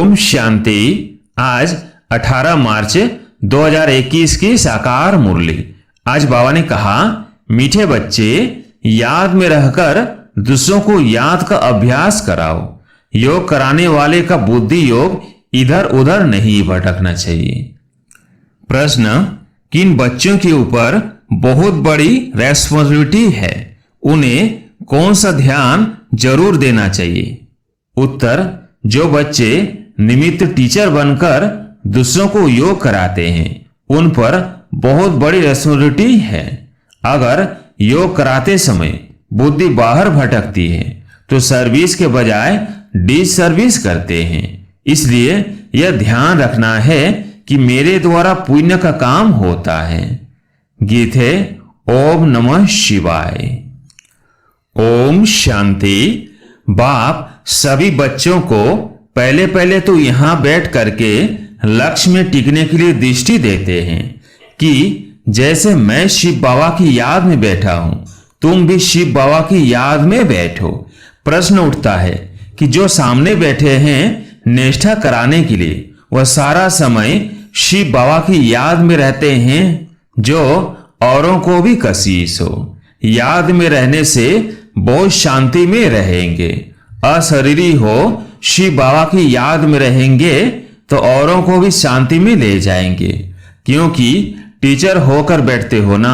ओम शांति। आज 18 मार्च 2021 की साकार मुरली। आज बाबा ने कहा, मीठे बच्चे, याद में रहकर दूसरों को याद का अभ्यास कराओ। योग कराने वाले का बुद्धि योग इधर उधर नहीं भटकना चाहिए। प्रश्न, किन बच्चों के ऊपर बहुत बड़ी रेस्पॉन्सिबिलिटी है, उन्हें कौन सा ध्यान जरूर देना चाहिए? उत्तर, जो बच्चे निमित्त टीचर बनकर दूसरों को योग कराते हैं, उन पर बहुत बड़ी रेस्पॉन्सिबिलिटी है। अगर योग कराते समय बुद्धि बाहर भटकती है तो सर्विस के बजाय डिस सर्विस करते हैं। इसलिए यह ध्यान रखना है कि मेरे द्वारा पुण्य का काम होता है। गीत है ओम नमः शिवाय। ओम शांति। बाप सभी बच्चों को पहले तो यहां बैठ करके लक्ष्य में टिकने के लिए दृष्टि देते हैं कि जैसे मैं शिव बाबा की याद में बैठा हूं, तुम भी शिव बाबा की याद में बैठो। प्रश्न उठता है कि जो सामने बैठे हैं निष्ठा कराने के लिए, वह सारा समय शिव बाबा की याद में रहते हैं, जो औरों को भी कशीश हो। याद में रहने से बहुत शांति में रहेंगे। अशरीरी हो, शिव बाबा की याद में रहेंगे तो औरों को भी शांति में ले जाएंगे, क्योंकि टीचर होकर बैठते हो ना।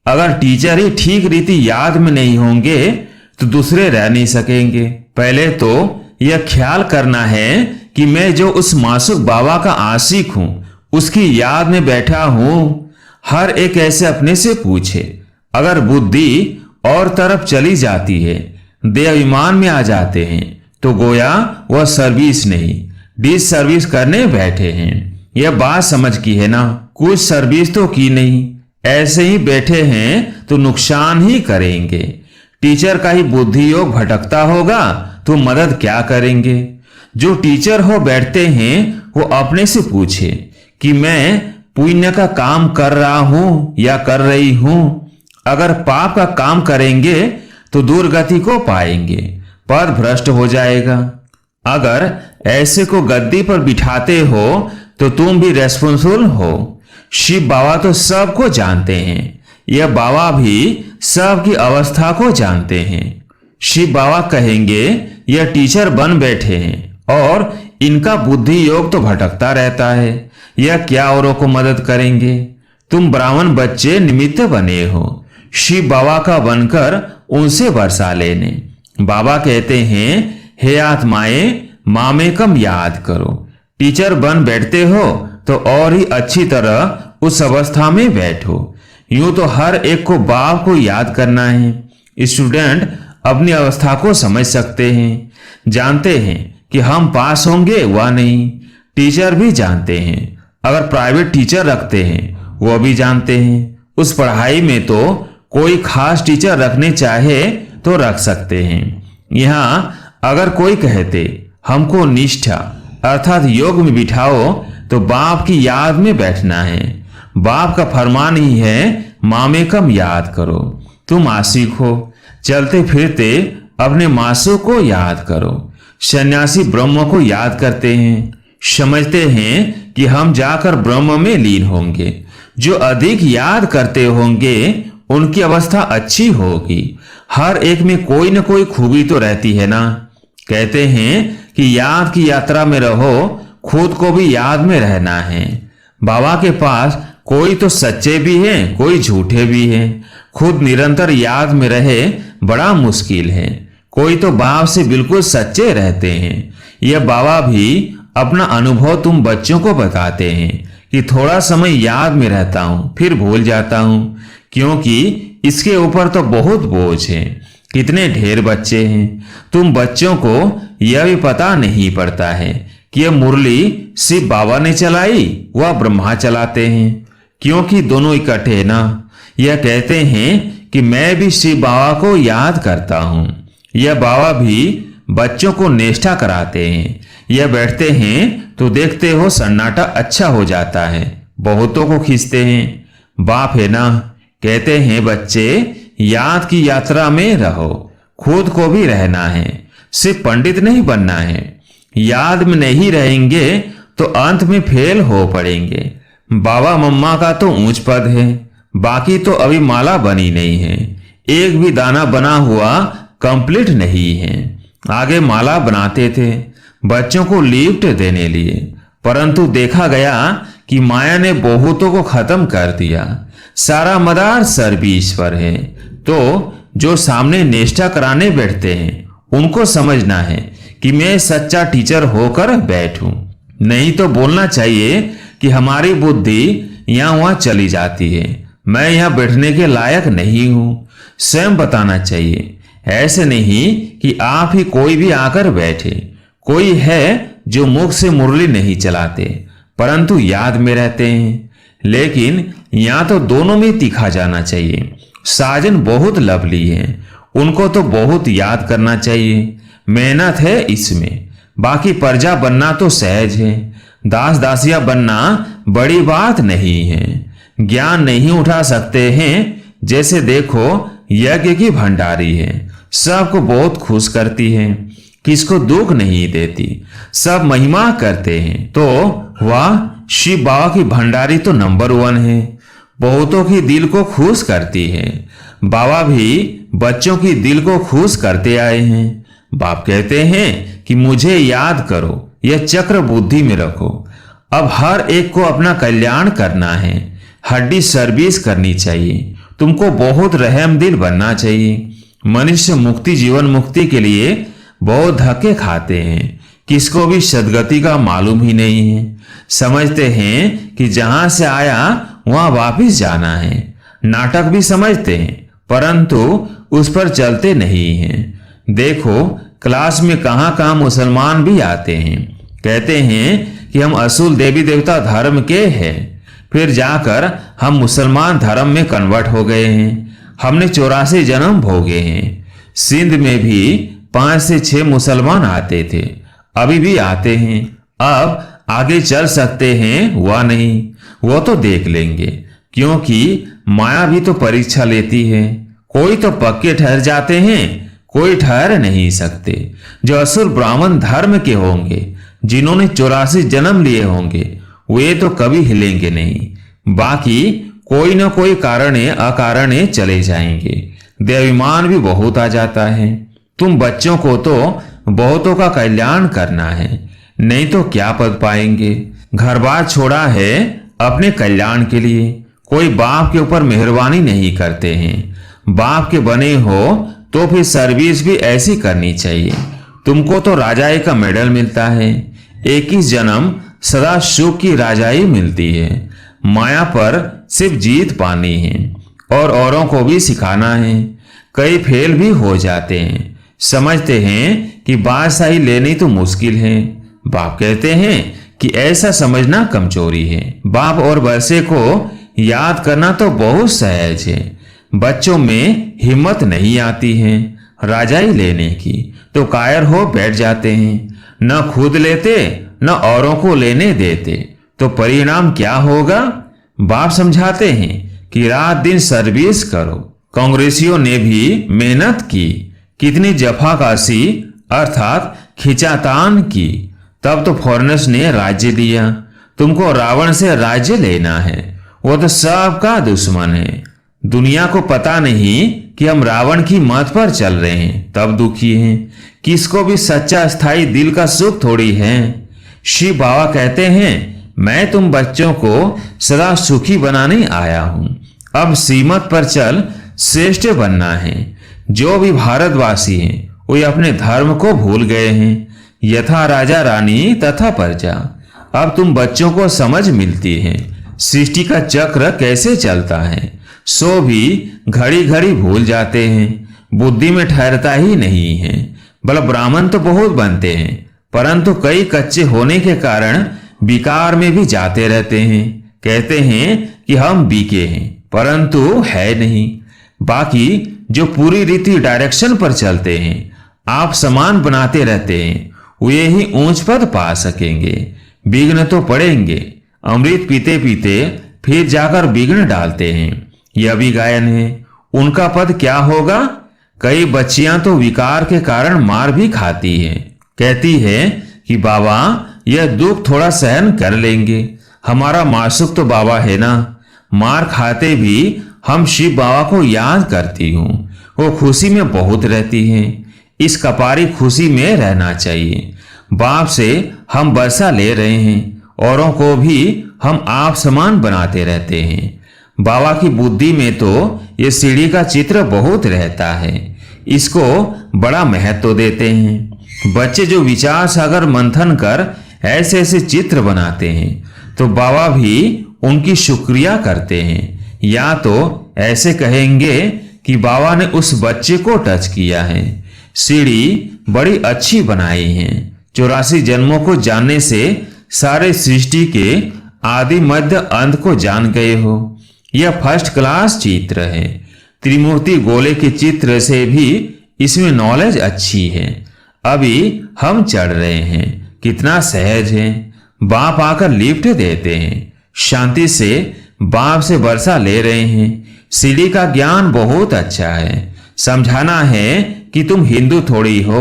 अगर टीचर ही ठीक रीति याद में नहीं होंगे तो दूसरे रह नहीं सकेंगे। पहले तो यह ख्याल करना है कि मैं जो उस मासूक बाबा का आशिक हूं, उसकी याद में बैठा हूं। हर एक ऐसे अपने से पूछे। अगर बुद्धि और तरफ चली जाती है, देहाभिमान में आ जाते हैं, तो गोया वह सर्विस नहीं, डिस सर्विस करने बैठे हैं। यह बात समझ की है ना। कुछ सर्विस तो की नहीं, ऐसे ही बैठे हैं तो नुकसान ही करेंगे। टीचर का ही बुद्धि योग भटकता होगा तो मदद क्या करेंगे? जो टीचर हो बैठते हैं वो अपने से पूछे कि मैं पुण्य का काम कर रहा हूं या कर रही हूं। अगर पाप का काम करेंगे तो दुर्गति को पाएंगे, पद भ्रष्ट हो जाएगा। अगर ऐसे को गद्दी पर बिठाते हो तो तुम भी रेस्पॉन्सिबल हो। शिव बाबा तो सबको जानते हैं, यह बाबा भी सबकी अवस्था को जानते हैं। शिव बाबा कहेंगे यह टीचर बन बैठे हैं और इनका बुद्धि योग तो भटकता रहता है, यह क्या औरों को मदद करेंगे? तुम ब्राह्मण बच्चे निमित्त बने हो, शिव बाबा का बनकर उनसे वर्षा लेने। बाबा कहते हैं, हे आत्माएं, मामेकम याद करो। टीचर बन बैठते हो तो और ही अच्छी तरह उस अवस्था में बैठो। यूं तो हर एक को बाप को याद करना है। स्टूडेंट अपनी अवस्था को समझ सकते हैं, जानते हैं कि हम पास होंगे व नहीं। टीचर भी जानते हैं, अगर प्राइवेट टीचर रखते हैं वो भी जानते हैं। उस पढ़ाई में तो कोई खास टीचर रखने चाहे तो रख सकते हैं। यहां अगर कोई कहते हमको निष्ठा अर्थात योग में बिठाओ तो बाप की याद में बैठना है। बाप का फरमान ही है, मामेकम याद करो। तुम आशिक हो, चलते फिरते अपने मासू को याद करो। सन्यासी ब्रह्म को याद करते हैं, समझते हैं कि हम जाकर ब्रह्म में लीन होंगे। जो अधिक याद करते होंगे उनकी अवस्था अच्छी होगी। हर एक में कोई न कोई खूबी तो रहती है ना। कहते हैं कि याद की यात्रा में रहो, खुद को भी याद में रहना है। बाबा के पास कोई तो सच्चे भी हैं, कोई झूठे भी हैं। खुद निरंतर याद में रहे बड़ा मुश्किल है। कोई तो बाप से बिल्कुल सच्चे रहते हैं। यह बाबा भी अपना अनुभव तुम बच्चों को बताते हैं कि थोड़ा समय याद में रहता हूं, फिर भूल जाता हूं, क्योंकि इसके ऊपर तो बहुत बोझ है। कितने ढेर बच्चे हैं। तुम बच्चों को यह भी पता नहीं पड़ता है कि यह मुरली शिव बाबा ने चलाई वह ब्रह्मा चलाते हैं, क्योंकि दोनों इकट्ठे ना। यह कहते हैं कि मैं भी शिव बाबा को याद करता हूं। यह बाबा भी बच्चों को निष्ठा कराते हैं। यह बैठते हैं तो देखते हो सन्नाटा अच्छा हो जाता है, बहुतों को खींचते हैं। बाप है ना। कहते हैं बच्चे याद की यात्रा में रहो, खुद को भी रहना है, सिर्फ पंडित नहीं बनना है। याद में नहीं रहेंगे तो अंत में फेल हो पड़ेंगे। बाबा मम्मा का तो ऊंच पद है, बाकी तो अभी माला बनी नहीं है, एक भी दाना बना हुआ कंप्लीट नहीं है। आगे माला बनाते थे बच्चों को लिफ्ट देने लिए, परंतु देखा गया कि माया ने बहुतों को खत्म कर दिया। सारा मदार सर्विस पर है। तो जो सामने निष्ठा कराने बैठते हैं उनको समझना है कि मैं सच्चा टीचर होकर बैठूं, नहीं तो बोलना चाहिए कि हमारी बुद्धि यहां वहां चली जाती है, मैं यहां बैठने के लायक नहीं हूं। स्वयं बताना चाहिए, ऐसे नहीं कि आप ही कोई भी आकर बैठे। कोई है जो मुख से मुरली नहीं चलाते परंतु याद में रहते हैं, लेकिन यहां तो दोनों में तीखा जाना चाहिए। साजन बहुत लवली हैं, उनको तो बहुत याद करना चाहिए, मेहनत है इसमें। बाकी प्रजा बनना तो सहज है, दास दासिया बनना बड़ी बात नहीं है। ज्ञान नहीं उठा सकते हैं, जैसे देखो यज्ञ की भंडारी है, सबको बहुत खुश करती है, किसको दुख नहीं देती, सब महिमा करते हैं। तो वाह, शिव बाबा की भंडारी तो नंबर 1 है, बहुतों की दिल को खुश करती है। बाबा भी बच्चों की दिल को खुश करते आए हैं। बाप कहते हैं कि मुझे याद करो, यह चक्र बुद्धि में रखो। अब हर एक को अपना कल्याण करना है, हड्डी सर्विस करनी चाहिए, तुमको बहुत रहम दिल बनना चाहिए। मनुष्य मुक्ति जीवन मुक्ति के लिए बहुत धक्के खाते हैं, किसको भी सदगति का मालूम ही नहीं है। समझते हैं कि जहां से आया वहां वापिस जाना है, नाटक भी समझते हैं परंतु उस पर चलते नहीं हैं। देखो क्लास में कहां कहां मुसलमान भी आते हैं, कहते हैं कि हम असूल देवी देवता धर्म के हैं, फिर जाकर हम मुसलमान धर्म में कन्वर्ट हो गए हैं। हमने 84 जन्म भोगे हैं। सिंध में भी 5 से 6 मुसलमान आते थे, अभी भी आते हैं। अब आगे चल सकते हैं वह नहीं, वो तो देख लेंगे, क्योंकि माया भी तो परीक्षा लेती है। कोई तो पक्के ठहर जाते हैं, कोई ठहर नहीं सकते। जो असुर ब्राह्मण धर्म के होंगे, जिन्होंने 84 जन्म लिए होंगे, वे तो कभी हिलेंगे नहीं। बाकी कोई न कोई कारणे अकारणे चले जाएंगे। देवाभिमान भी बहुत आ जाता है। तुम बच्चों को तो बहुतों का कल्याण करना है, नहीं तो क्या पद पाएंगे। घर बार छोड़ा है अपने कल्याण के लिए। कोई बाप के ऊपर मेहरबानी नहीं करते हैं। बाप के बने हो तो फिर सर्विस भी ऐसी करनी चाहिए। तुमको तो राजाई का मेडल मिलता है, 21 जन्म सदा सुख की राजाई मिलती है। माया पर सिर्फ जीत पानी है और औरों को भी सिखाना है। कई फेल भी हो जाते हैं, समझते हैं कि बादशाही लेनी तो मुश्किल है। बाप कहते हैं कि ऐसा समझना कमजोरी है। बाप और बरसे को याद करना तो बहुत सहज है। बच्चों में हिम्मत नहीं आती है राजाई लेने की, तो कायर हो बैठ जाते हैं, न खुद लेते न औरों को लेने देते, तो परिणाम क्या होगा। बाप समझाते हैं कि रात दिन सर्विस करो। कांग्रेसियों ने भी मेहनत की, कितनी जफाकाशी अर्थात खिंचातान की, तब तो फॉरेनर्स ने राज्य दिया। तुमको रावण से राज्य लेना है, वो तो सबका दुश्मन है। दुनिया को पता नहीं कि हम रावण की मत पर चल रहे हैं, तब दुखी हैं। किसको भी सच्चा स्थायी दिल का सुख थोड़ी है। शिव बाबा कहते हैं मैं तुम बच्चों को सदा सुखी बनाने आया हूं। अब सीमत पर चल श्रेष्ठ बनना है। जो भी भारतवासी हैं वे अपने धर्म को भूल गए हैं। यथा राजा रानी तथा प्रजा। अब तुम बच्चों को समझ मिलती है सृष्टि का चक्र कैसे चलता है, सो भी घड़ी घड़ी भूल जाते हैं। बुद्धि में ठहरता ही नहीं है। बल ब्राह्मण तो बहुत बनते हैं, परंतु कई कच्चे होने के कारण विकार में भी जाते रहते हैं। कहते हैं कि हम बीके हैं, परंतु है नहीं। बाकी जो पूरी रीति डायरेक्शन पर चलते हैं, आप समान बनाते रहते हैं, वे ही ऊंच पद पा सकेंगे। विघ्न तो पड़ेंगे, अमृत पीते पीते फिर जाकर विघ्न डालते हैं। यह भी गायन है, उनका पद क्या होगा। कई बच्चियां तो विकार के कारण मार भी खाती हैं। कहती है कि बाबा यह दुख थोड़ा सहन कर लेंगे, हमारा मासूक तो बाबा है ना। मार खाते भी हम शिव बाबा को याद करती हूँ, वो खुशी में बहुत रहती हैं। इस कपारी खुशी में रहना चाहिए। बाप से हम बरसा ले रहे हैं, औरों को भी हम आप समान बनाते रहते हैं। बाबा की बुद्धि में तो ये सीढ़ी का चित्र बहुत रहता है, इसको बड़ा महत्व देते हैं। बच्चे जो विचार सागर मंथन कर ऐसे ऐसे चित्र बनाते हैं तो बाबा भी उनकी शुक्रिया करते हैं, या तो ऐसे कहेंगे कि बाबा ने उस बच्चे को टच किया है। सीढ़ी बड़ी अच्छी बनाई है। 84 जन्मों को जानने से सारे सृष्टि के आदि मध्य अंत को जान गए हो। यह फर्स्ट क्लास चित्र है। त्रिमूर्ति गोले के चित्र से भी इसमें नॉलेज अच्छी है। अभी हम चढ़ रहे हैं, कितना सहज है। बाप आकर लिफ्ट देते हैं, शांति से बाप से वर्षा ले रहे हैं। सीढ़ी का ज्ञान बहुत अच्छा है। समझाना है कि तुम हिंदू थोड़ी हो,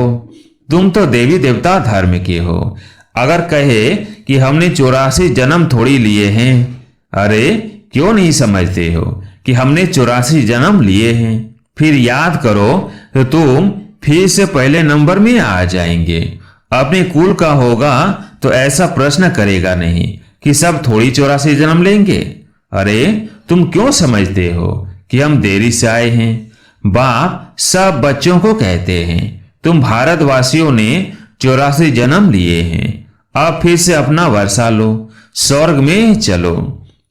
तुम तो देवी देवता धर्म के हो। अगर कहे कि हमने 84 जन्म थोड़ी लिए हैं, अरे क्यों नहीं समझते हो कि हमने 84 जन्म लिए हैं। फिर याद करो तो तुम फिर से पहले नंबर में आ जाएंगे। अपने कुल का होगा तो ऐसा प्रश्न करेगा नहीं कि सब थोड़ी 84 जन्म लेंगे। अरे तुम क्यों समझते हो कि हम देरी से आए हैं। बाप सब बच्चों को कहते हैं, तुम भारतवासियों ने 84 जन्म लिए हैं, अब फिर से अपना वर्षा लो, स्वर्ग में चलो।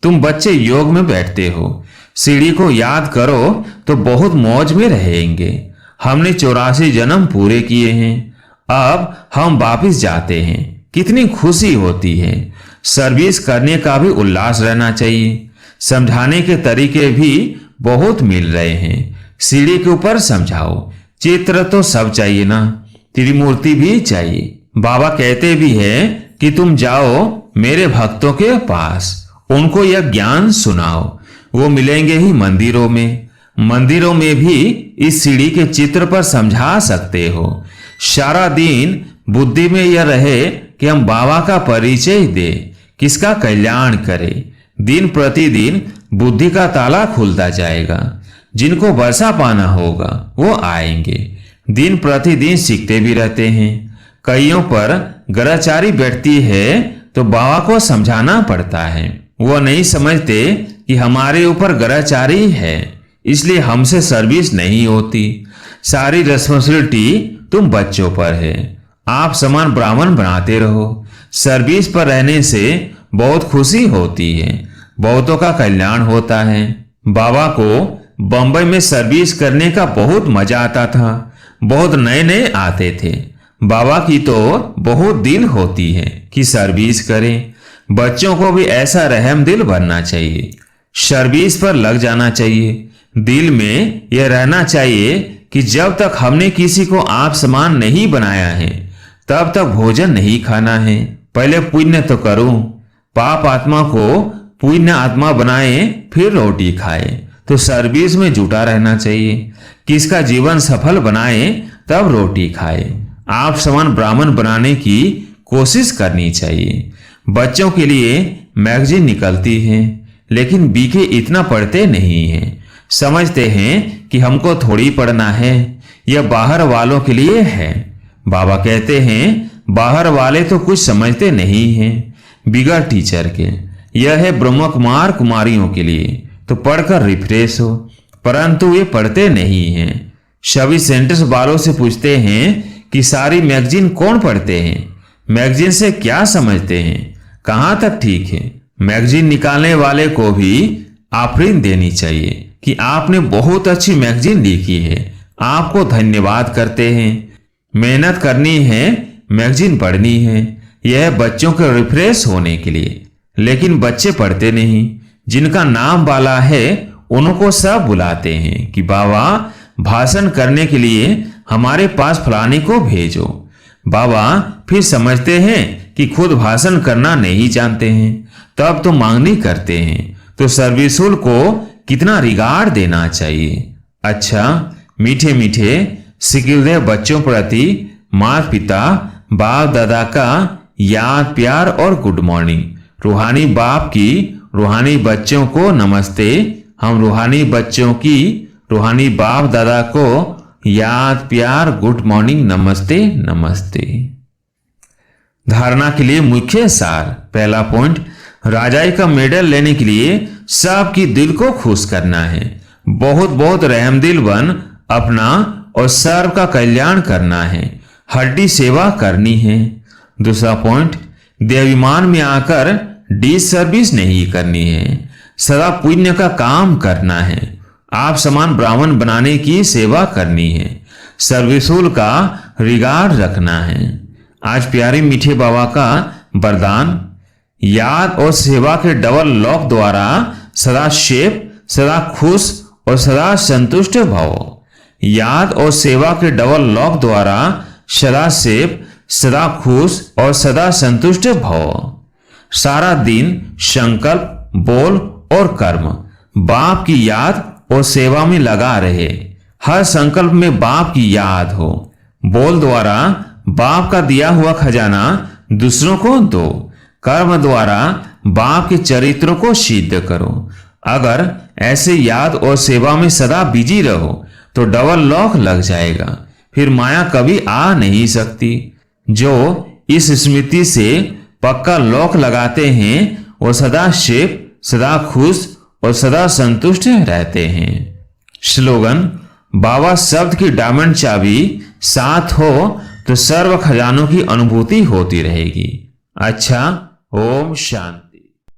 तुम बच्चे योग में बैठते हो, सीढ़ी को याद करो तो बहुत मौज में रहेंगे। हमने 84 जन्म पूरे किए हैं, अब हम वापिस जाते हैं। कितनी खुशी होती है। सर्विस करने का भी उल्लास रहना चाहिए। समझाने के तरीके भी बहुत मिल रहे हैं। सीढ़ी के ऊपर समझाओ। चित्र तो सब चाहिए ना, त्रिमूर्ति भी चाहिए। बाबा कहते भी हैं कि तुम जाओ मेरे भक्तों के पास, उनको यह ज्ञान सुनाओ। वो मिलेंगे ही मंदिरों में। मंदिरों में भी इस सीढ़ी के चित्र पर समझा सकते हो। सारा दिन बुद्धि में यह रहे कि हम बाबा का परिचय दे, किसका कल्याण करें। दिन प्रतिदिन बुद्धि का ताला खुलता जाएगा। जिनको वर्षा पाना होगा वो आएंगे। दिन प्रतिदिन सीखते भी रहते हैं। कईयों पर ग्रहचारी बैठती है तो बाबा को समझाना पड़ता है। वो नहीं समझते कि हमारे ऊपर ग्रहचारी है, इसलिए हमसे सर्विस नहीं होती। सारी रिस्पॉन्सिबिलिटी तुम बच्चों पर है। आप समान ब्राह्मण बनाते रहो। सर्विस पर रहने से बहुत खुशी होती है, बहुतों का कल्याण होता है। बाबा को बंबई में सर्विस करने का बहुत मजा आता था। बहुत नए नए आते थे। बाबा की तो बहुत दिल होती है कि सर्विस करें। बच्चों को भी ऐसा रहम दिल बनना चाहिए। सर्विस पर लग जाना चाहिए। दिल में यह रहना चाहिए कि जब तक हमने किसी को आप समान नहीं बनाया है तब तक भोजन नहीं खाना है। पहले पुण्य तो करूं, पाप आत्मा को पुण्य आत्मा बनाए फिर रोटी खाए। तो सर्विस में जुटा रहना चाहिए। किसका जीवन सफल बनाए तब रोटी खाए। आप समान ब्राह्मण बनाने की कोशिश करनी चाहिए। बच्चों के लिए मैगजीन निकलती है, लेकिन बीके इतना पढ़ते नहीं हैं। समझते हैं कि हमको थोड़ी पढ़ना है, यह बाहर वालों के लिए है। बाबा कहते हैं बाहर वाले तो कुछ समझते नहीं हैं, बिगड़ टीचर के। यह है ब्रह्म कुमार कुमारियों के लिए, तो पढ़कर रिफ्रेश हो। परंतु वे पढ़ते नहीं हैं। सभी सेंटर्स वालों से पूछते हैं कि सारी मैगजीन कौन पढ़ते हैं, मैगजीन से क्या समझते हैं, कहां तक ठीक है। मैगजीन निकालने वाले को भी आफरीन देनी चाहिए कि आपने बहुत अच्छी मैगजीन लिखी है, आपको धन्यवाद करते हैं। मेहनत करनी है, मैगजीन पढ़नी है, यह बच्चों के रिफ्रेश होने के लिए। लेकिन बच्चे पढ़ते नहीं। जिनका नाम वाला है उनको सब बुलाते हैं कि बाबा भाषण करने के लिए हमारे पास फलाने को भेजो। बाबा फिर समझते हैं कि खुद भाषण करना नहीं जानते हैं, तब तो मांगनी करते हैं। तो सर्विसुल को कितना रिगार्ड देना चाहिए। अच्छा, मीठे मीठे सिकिलदेव बच्चों प्रति माता पिता बाप दादा का याद प्यार और गुड मॉर्निंग। रूहानी बाप की रूहानी बच्चों को नमस्ते। हम रूहानी बच्चों की रूहानी बाप दादा को याद प्यार गुड मॉर्निंग नमस्ते नमस्ते। धारणा के लिए मुख्य सार। पहला पॉइंट, राजाई का मेडल लेने के लिए सबकी दिल को खुश करना है। बहुत बहुत रहमदिल बन अपना और सर्व का कल्याण करना है। हड्डी सेवा करनी है। दूसरा पॉइंट, देवाभिमान में आकर डिस सर्विस नहीं करनी है। सदा पुण्य का काम करना है। आप समान ब्राह्मण बनाने की सेवा करनी है। सर्विसुल का रिगार्ड रखना है। आज प्यारे मीठे बाबा का वरदान, याद और सेवा के डबल लॉक द्वारा सदा शेप, सदा खुश और सदा संतुष्ट भव। याद और सेवा के डबल लॉक द्वारा सदा शेप, सदा खुश और सदा संतुष्ट भव। सारा दिन संकल्प, बोल और कर्म बाप की याद और सेवा में लगा रहे। हर संकल्प में बाप की याद हो। बोल द्वारा बाप का दिया हुआ खजाना दूसरों को दो। कर्म द्वारा बाप के चरित्रों को सिद्ध करो। अगर ऐसे याद और सेवा में सदा बिजी रहो तो डबल लॉक लग जाएगा, फिर माया कभी आ नहीं सकती। जो इस स्मृति से पक्का लॉक लगाते हैं वो सदा शेप, सदा खुश और सदा संतुष्ट रहते हैं। स्लोगन, बाबा शब्द की डायमंड चाबी साथ हो तो सर्व खजानों की अनुभूति होती रहेगी। अच्छा, ओम शांति।